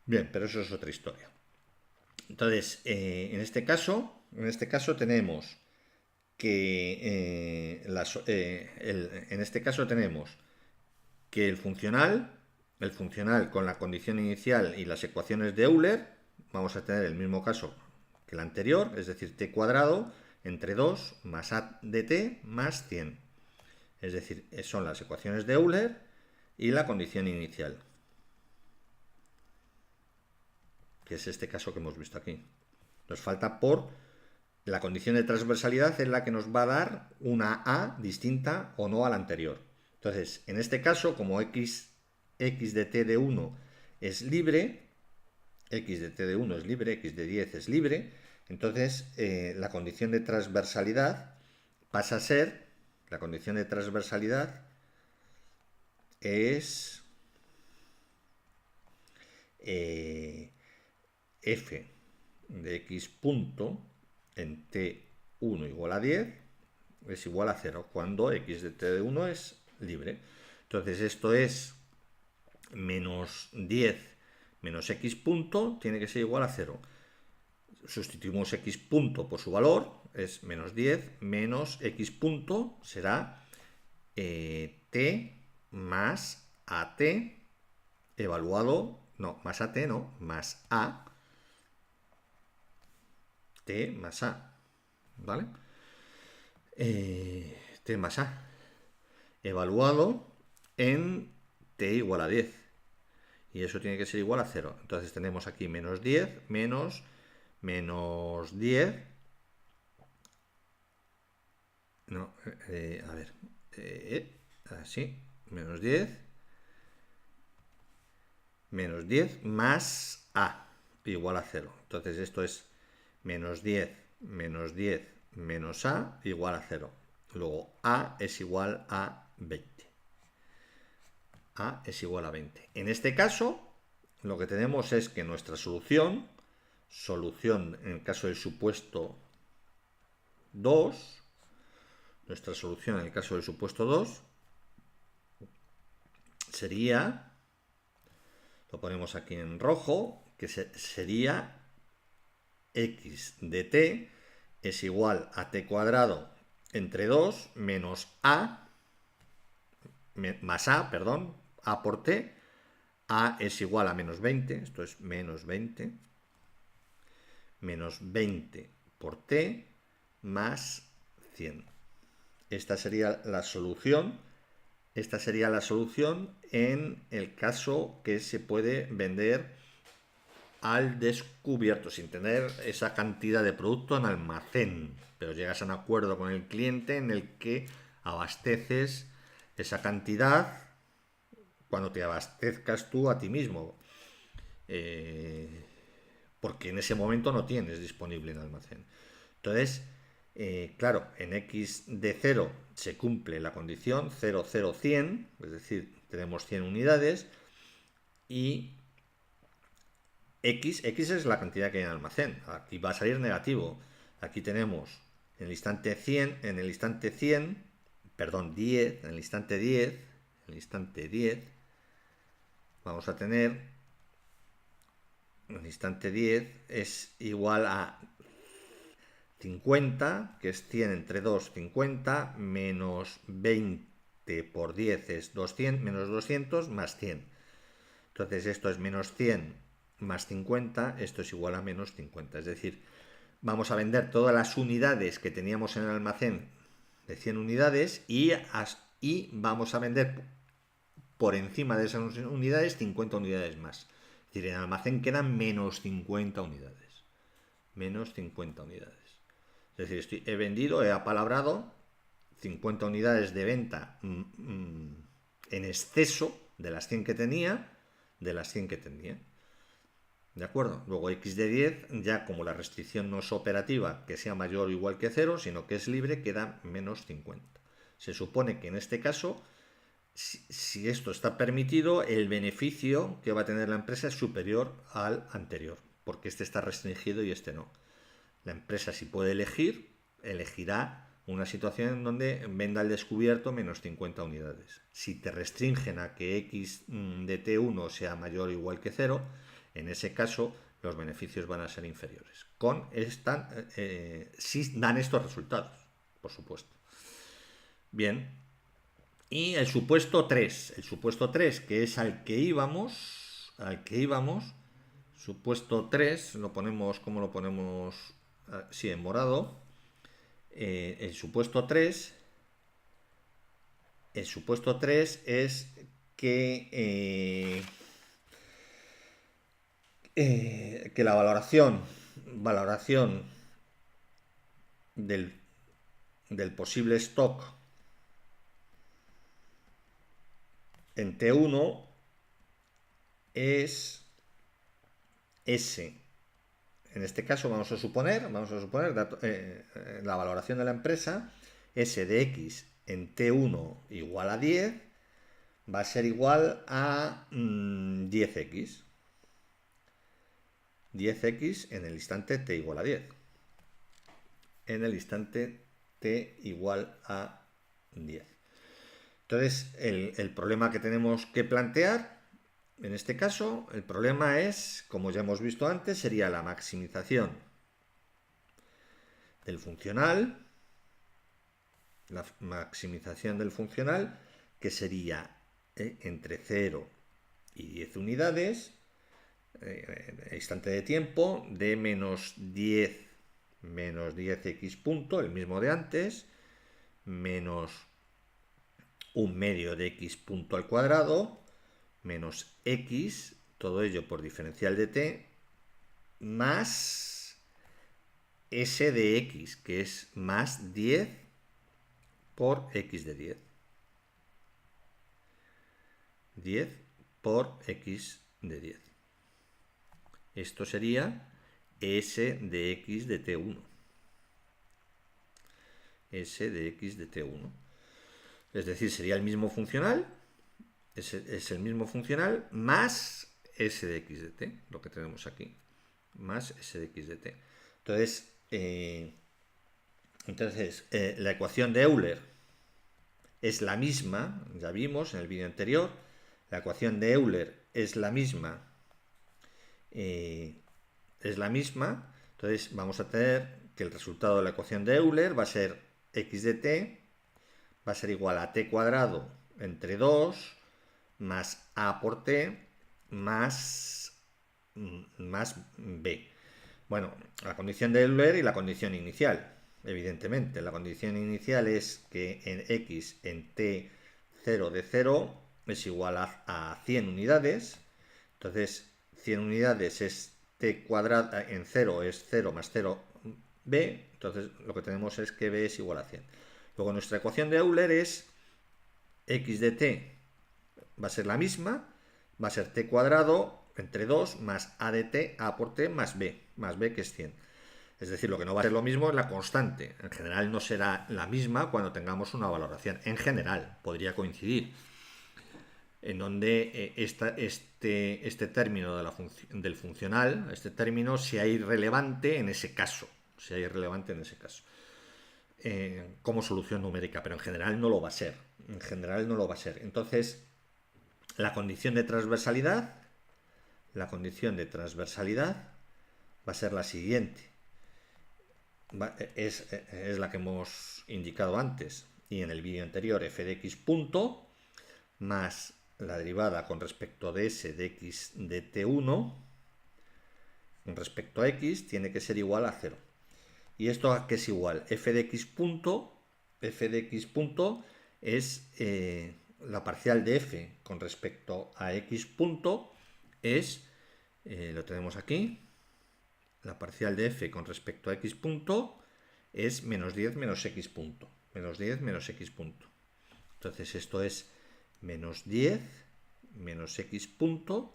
Bien, pero eso es otra historia. Entonces, en este caso tenemos que el funcional con la condición inicial y las ecuaciones de Euler, vamos a tener el mismo caso que el anterior, es decir, t cuadrado entre 2 más a de t más 100. Es decir, son las ecuaciones de Euler y la condición inicial, que es este caso que hemos visto aquí. Nos falta por la condición de transversalidad, es la que nos va a dar una a distinta o no a la anterior. Entonces, en este caso, como x de t de 1 es libre, x de 10 es libre, entonces la condición de transversalidad pasa a ser, es f de x punto en t1 igual a 10 es igual a 0 cuando x de t de 1 es libre. Entonces esto es menos 10 menos x punto tiene que ser igual a 0. Sustituimos x punto por su valor, es menos 10 menos x punto será t más at evaluado, no, más at no, más a, t más a, ¿vale? T más a. evaluado en t igual a 10. Y eso tiene que ser igual a 0. Entonces tenemos aquí menos 10 menos 10. No, a ver. Así. Menos 10 más a igual a 0. Entonces esto es menos 10 menos a igual a 0. Luego a es igual a 20. A es igual a 20. En este caso, lo que tenemos es que nuestra solución en el caso del supuesto 2, nuestra solución en el caso del supuesto 2 sería, lo ponemos aquí en rojo, que sería x de t es igual a t cuadrado entre 2 menos a, más a, perdón, a por t. A es igual a menos 20, esto es menos 20 por t más 100. Esta sería la solución. Esta sería la solución en el caso que se puede vender al descubierto, sin tener esa cantidad de producto en almacén, pero llegas a un acuerdo con el cliente en el que abasteces esa cantidad cuando te abastezcas tú a ti mismo, porque en ese momento no tienes disponible en almacén. Entonces, claro, en x de 0 se cumple la condición 0, 0, 100, es decir, tenemos 100 unidades, y x es la cantidad que hay en almacén. Aquí va a salir negativo. Aquí tenemos en el instante 100, perdón, 10, en el instante 10, vamos a tener, en el instante 10 es igual a 50, que es 100 entre 2, 50, menos 20 por 10 es 200, menos 200 más 100. Entonces esto es menos 100 más 50, esto es igual a menos 50. Es decir, vamos a vender todas las unidades que teníamos en el almacén de 100 unidades y vamos a vender por encima de esas unidades 50 unidades más. Es decir, en el almacén quedan menos 50 unidades. Menos 50 unidades. Es decir, he vendido, he apalabrado 50 unidades de venta en exceso de las 100 que tenía, ¿De acuerdo? Luego x de 10, ya como la restricción no es operativa, que sea mayor o igual que 0, sino que es libre, queda menos 50. Se supone que en este caso, si esto está permitido, el beneficio que va a tener la empresa es superior al anterior, porque este está restringido y este no. La empresa, si puede elegir, elegirá una situación en donde venda al descubierto menos 50 unidades. Si te restringen a que x de t1 sea mayor o igual que 0, en ese caso los beneficios van a ser inferiores. Si dan estos resultados, por supuesto. Bien. Y el supuesto 3, que es al que íbamos, supuesto 3, lo ponemos, ¿cómo lo ponemos? Sí, en morado. El supuesto 3 es que la valoración del posible stock en T1 es S. En este caso vamos a suponer la valoración de la empresa, S de X en T1 igual a 10, va a ser igual a 10X. 10X en el instante T igual a 10. En el instante T igual a 10. Entonces, el problema que tenemos que plantear, en este caso, el problema es, como ya hemos visto antes, sería la maximización del funcional, que sería entre 0 y 10 unidades, instante de tiempo, de menos 10x punto, el mismo de antes, menos un medio de x punto al cuadrado menos x, todo ello por diferencial de t, más s de x, que es más 10 por x de 10. 10 por x de 10. Esto sería s de x de t1. S de x de t1. Es decir, sería el mismo funcional, es el mismo funcional más s de x de t, lo que tenemos aquí, más s de x de t. Entonces, la ecuación de Euler es la misma, ya vimos en el vídeo anterior, la ecuación de Euler es la misma, entonces vamos a tener que el resultado de la ecuación de Euler va a ser x de t, va a ser igual a t cuadrado entre 2 más a por t más b. Bueno, la condición de Euler y la condición inicial, evidentemente. La condición inicial es que en x en t 0 de 0 es igual a 100 unidades. Entonces, 100 unidades es t cuadrado, en 0 es 0 más 0 b. Entonces, lo que tenemos es que b es igual a 100. Luego, nuestra ecuación de Euler es x de t va a ser la misma, va a ser t cuadrado entre 2 más a de t, a por t más b que es 100. Es decir, lo que no va a ser lo mismo es la constante. En general no será la misma cuando tengamos una valoración. En general podría coincidir. En donde este término del funcional, este término sea irrelevante en ese caso. Como solución numérica, pero en general no lo va a ser. Entonces, la condición de transversalidad va a ser la siguiente. Es la que hemos indicado antes y en el vídeo anterior, f de x punto más la derivada con respecto de s de x de t1 con respecto a x tiene que ser igual a 0. ¿Y esto a qué es igual? F de x punto es la parcial de f con respecto a x punto es, lo tenemos aquí, la parcial de f con respecto a x punto es menos 10 menos x punto. Menos 10 menos x punto. Entonces esto es menos 10 menos x punto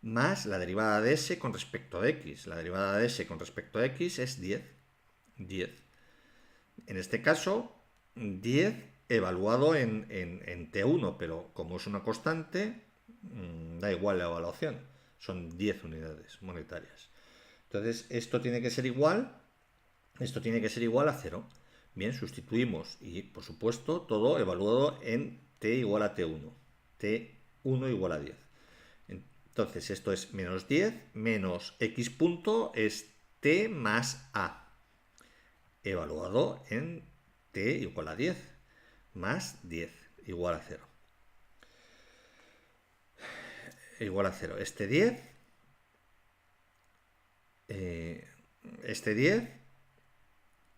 más la derivada de s con respecto a x. La derivada de s con respecto a x es 10. 10. En este caso, 10 evaluado en t1, pero como es una constante, da igual la evaluación. Son 10 unidades monetarias. Entonces, esto tiene que ser igual a 0. Bien, sustituimos y, por supuesto, todo evaluado en t igual a t1. t1 igual a 10. Entonces, esto es menos 10 menos x punto es t más a, evaluado en t igual a 10, más 10, igual a 0. Igual a 0. Este 10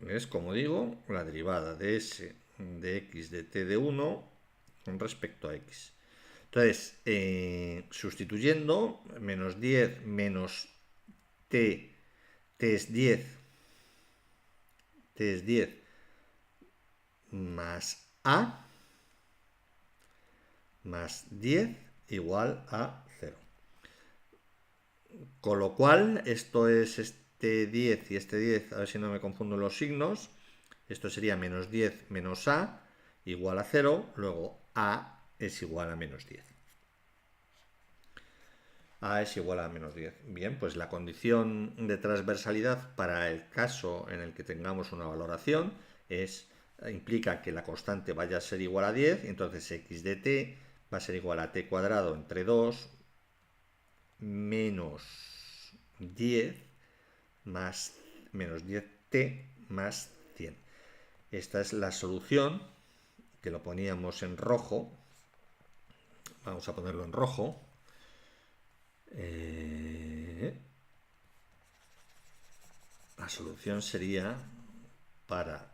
es, como digo, la derivada de s de x de t de 1 con respecto a x. Entonces, sustituyendo, menos 10 menos t es 10, más a más 10 igual a 0. Con lo cual, esto es este 10 y este 10, a ver si no me confundo los signos. Esto sería menos 10 menos a igual a 0, luego a es igual a menos 10. A es igual a menos 10. Bien, pues la condición de transversalidad para el caso en el que tengamos una valoración implica que la constante vaya a ser igual a 10, entonces x de t va a ser igual a t cuadrado entre 2 menos 10 más menos 10t más 100. Esta es la solución, que lo poníamos en rojo. Vamos a ponerlo en rojo. La solución sería para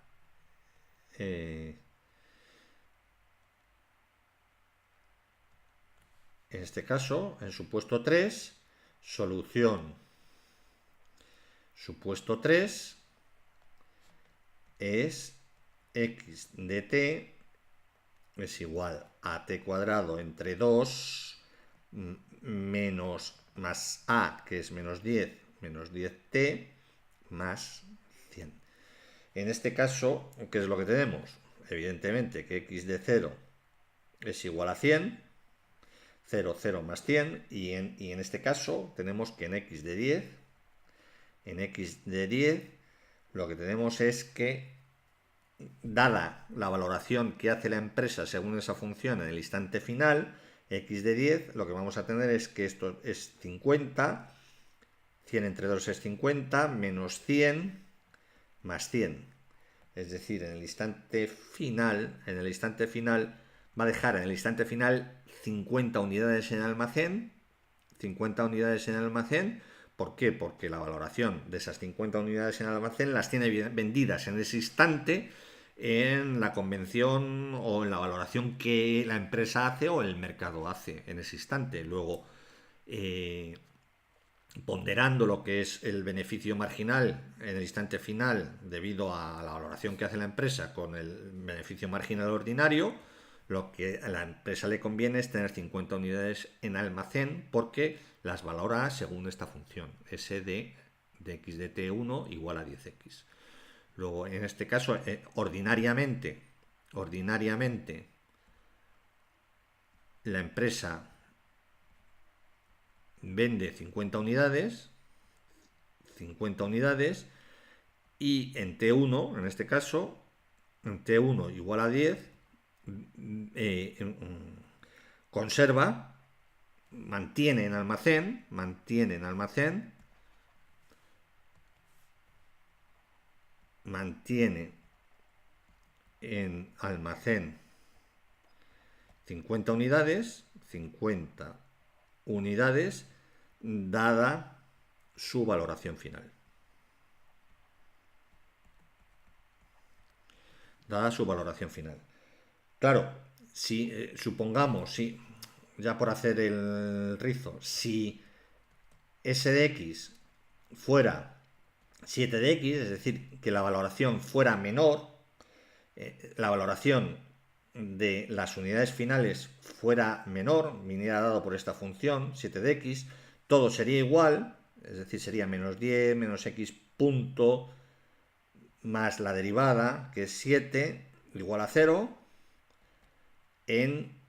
En este caso, en supuesto 3, solución supuesto 3 es x de t es igual a t cuadrado entre 2 menos más a, que es menos 10t más 100. En este caso, ¿qué es lo que tenemos? Evidentemente que x de 0 es igual a 100, 0, 0 más 100, y en este caso tenemos que en x de 10, lo que tenemos es que, dada la valoración que hace la empresa según esa función en el instante final, x de 10, lo que vamos a tener es que esto es 50, 100 entre 2 es 50, menos 100 más 100. Es decir, en el instante final va a dejar en el instante final 50 unidades en el almacén. 50 unidades en el almacén. ¿Por qué? Porque la valoración de esas 50 unidades en el almacén las tiene vendidas en ese instante en la convención o en la valoración que la empresa hace o el mercado hace en ese instante. Luego, ponderando lo que es el beneficio marginal en el instante final debido a la valoración que hace la empresa con el beneficio marginal ordinario, lo que a la empresa le conviene es tener 50 unidades en almacén porque las valora según esta función, S de x de t1 igual a 10x. Luego, en este caso, ordinariamente, la empresa vende 50 unidades, y en T1, en este caso, en T1 igual a 10, conserva, mantiene en almacén 50 unidades, dada su valoración final. Claro, si supongamos, ya por hacer el rizo, si S de x fuera 7 de x, es decir, que la valoración fuera menor, la valoración de las unidades finales fuera menor, viniera dado por esta función 7 de x, todo sería igual, es decir, sería menos 10 menos x punto más la derivada, que es 7, igual a 0, en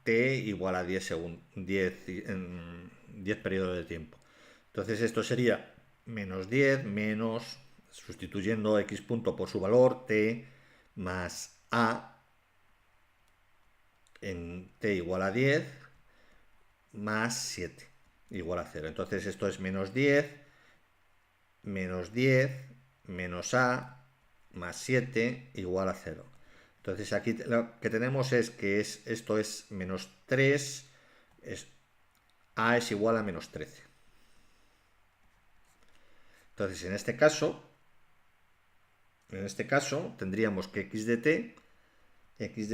t igual a 10 periodos de tiempo. Entonces esto sería menos 10 menos, sustituyendo x punto por su valor, t más a en t igual a 10 más 7 igual a 0. Entonces esto es menos 10 menos a más 7 igual a 0. Entonces aquí lo que tenemos es que esto es menos 3, a es igual a menos 13. Entonces en este caso tendríamos que x de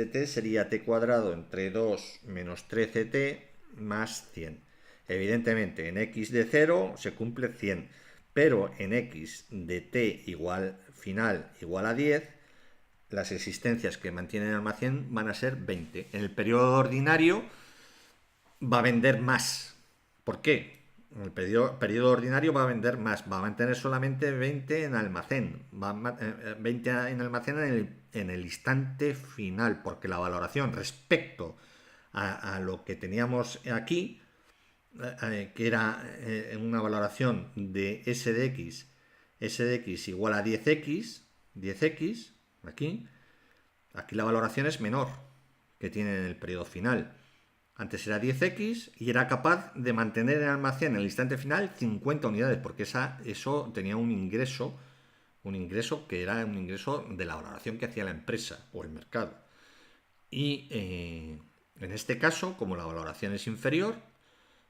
t sería t cuadrado entre 2 menos 13t más 100. Evidentemente en x de 0 se cumple 100, pero en x de t final igual a 10, las existencias que mantiene el almacén van a ser 20. En el periodo ordinario va a vender más. ¿Por qué? En el periodo ordinario va a vender más, va a mantener solamente 20 en almacén, 20 en almacén en el instante final, porque la valoración respecto a lo que teníamos aquí, que era una valoración de S de x igual a 10x, aquí la valoración es menor que tiene en el periodo final. Antes era 10x y era capaz de mantener en almacén en el instante final 50 unidades, porque eso tenía un ingreso que era un ingreso de la valoración que hacía la empresa o el mercado. Y en este caso, como la valoración es inferior,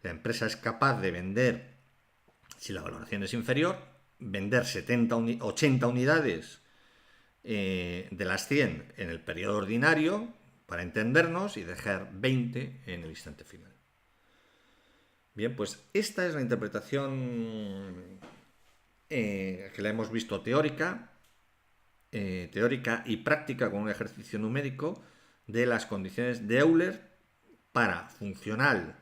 la empresa es capaz de vender, si la valoración es inferior, vender 80 unidades de las 100 en el periodo ordinario, para entendernos, y dejar 20 en el instante final. Bien, pues esta es la interpretación que la hemos visto teórica y práctica con un ejercicio numérico de las condiciones de Euler para funcional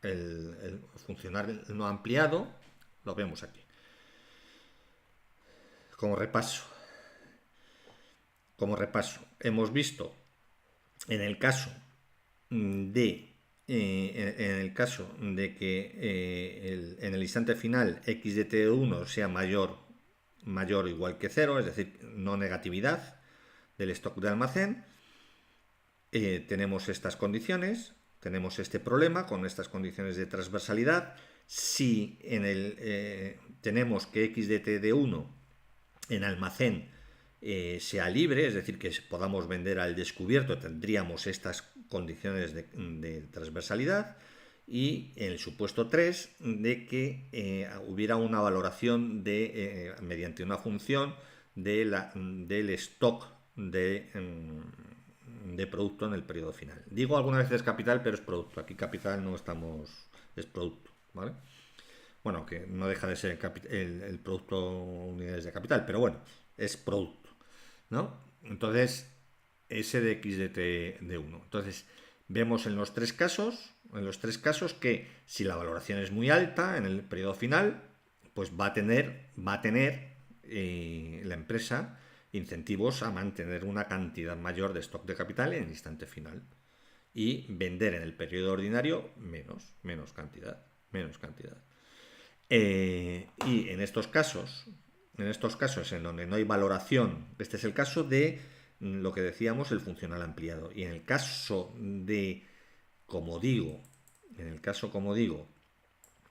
el no ampliado. Lo vemos aquí. Como repaso, hemos visto en el caso de que en el instante final x de t de 1 sea mayor o igual que 0, es decir, no negatividad del stock de almacén, tenemos estas condiciones, tenemos este problema con estas condiciones de transversalidad. Si tenemos que x de t de 1 en almacén sea libre, es decir, que podamos vender al descubierto, tendríamos estas condiciones de transversalidad. Y en el supuesto 3 de que hubiera una valoración mediante una función del stock de producto en el periodo final. Digo algunas veces capital, pero es producto. Aquí capital no estamos, es producto, ¿vale? Bueno, que no deja de ser el producto unidades de capital, pero bueno, es producto, ¿no? Entonces, ese de x de t de 1. Entonces, vemos en los tres casos que si la valoración es muy alta en el periodo final, pues va a tener la empresa incentivos a mantener una cantidad mayor de stock de capital en el instante final y vender en el periodo ordinario menos cantidad. Y en estos casos en donde no hay valoración, este es el caso de lo que decíamos, el funcional ampliado. Y en el caso como digo,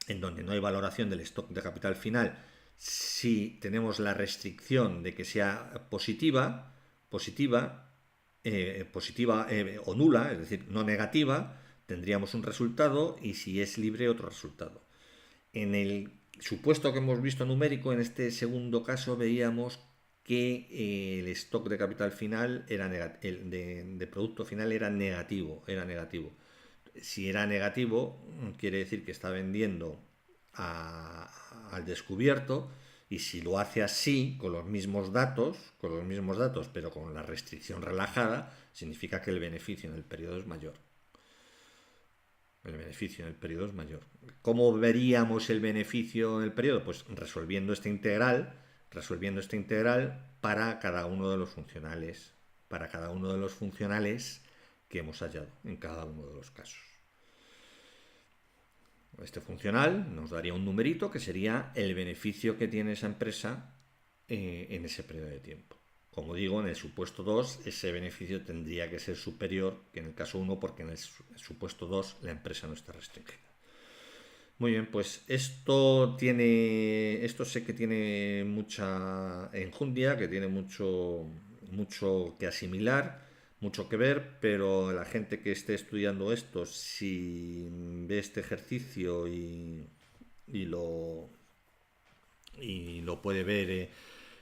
en donde no hay valoración del stock de capital final, si tenemos la restricción de que sea positiva o nula, es decir, no negativa, tendríamos un resultado, y si es libre, otro resultado. En el supuesto que hemos visto numérico, en este segundo caso veíamos que el stock de capital final de producto final era negativo. Si era negativo, quiere decir que está vendiendo al descubierto, y si lo hace así, con los mismos datos, pero con la restricción relajada, significa que el beneficio en el periodo es mayor. ¿Cómo veríamos el beneficio en el periodo? Pues resolviendo esta integral para cada uno de los funcionales que hemos hallado en cada uno de los casos. Este funcional nos daría un numerito que sería el beneficio que tiene esa empresa en ese periodo de tiempo. Como digo, en el supuesto 2 ese beneficio tendría que ser superior que en el caso 1, porque en el supuesto 2 la empresa no está restringida. Muy bien, pues esto sé que tiene mucha enjundia, que tiene mucho que asimilar, mucho que ver, pero la gente que esté estudiando esto, si ve este ejercicio y lo puede ver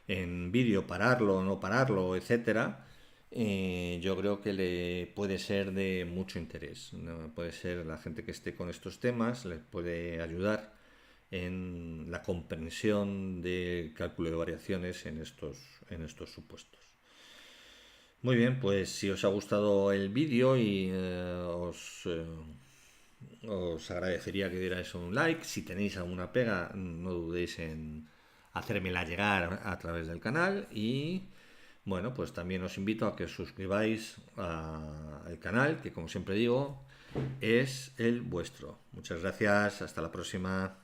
en vídeo, pararlo o no pararlo, etcétera, yo creo que le puede ser de mucho interés, ¿no? Puede ser, la gente que esté con estos temas les puede ayudar en la comprensión del cálculo de variaciones en estos supuestos. Muy bien, pues si os ha gustado el vídeo, y os agradecería que dierais un like. Si tenéis alguna pega, no dudéis en hacérmela llegar a través del canal. Y bueno, pues también os invito a que os suscribáis al canal, que como siempre digo, es el vuestro. Muchas gracias, hasta la próxima.